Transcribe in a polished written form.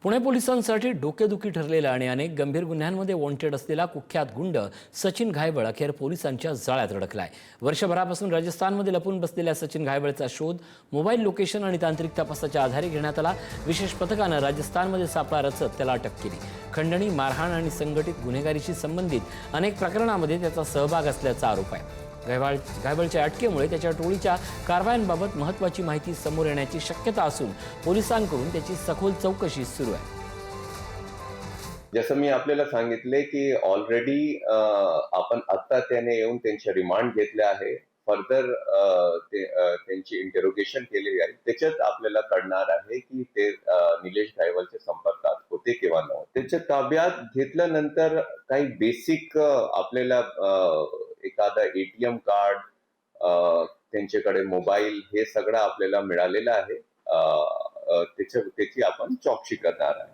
पुणे पोलिसांसाठी डोकेदुखी ठरलेला आणि अनेक गंभीर गुन्ह्यांमध्ये वॉन्टेड असलेला कुख्यात गुंड सचिन घायबळ अखेर पोलिसांच्या जाळ्यात अडकलाय। वर्षभरापासून राजस्थानमध्ये लपून बसलेल्या सचिन घायबळचा शोध मोबाईल लोकेशन आणि तांत्रिक तपासाच्या आधारे घेण्यात आला। विशेष पथकानं राजस्थानमध्ये सापळा रचत त्याला अटक केली। खंडणी, मारहाण आणि संघटित गुन्हेगारीशी संबंधित अनेक प्रकरणांमध्ये त्याचा सहभाग असल्याचा आरोप आहे। घायबळच्या अटकेमुळे त्याच्या टोळीच्या कारवायांबाबत महत्त्वाची माहिती समोर येण्याची शक्यता असून पोलिसांकडून त्याची सखोल चौकशी सुरू आहे। जसं मी आपल्याला सांगितले की ऑलरेडी आपण आता त्याने येऊन त्यांचे रिमांड घेतले आहे। फर्दर त्यांची इंटरोगेशन केलेली आहे। त्याच्यात आपल्याला कळणार आहे की ते निलेश घायबळच्या संपर्कात होते किंवा नव्हते। त्याच्या ताब्यात घेतल्यानंतर काही बेसिक आपल्याला एखादा एटीएम कार्ड, त्यांच्याकडे मोबाईल, हे सगळं आपल्याला मिळालेलं आहे। त्याची आपण चौकशी करणार आहे।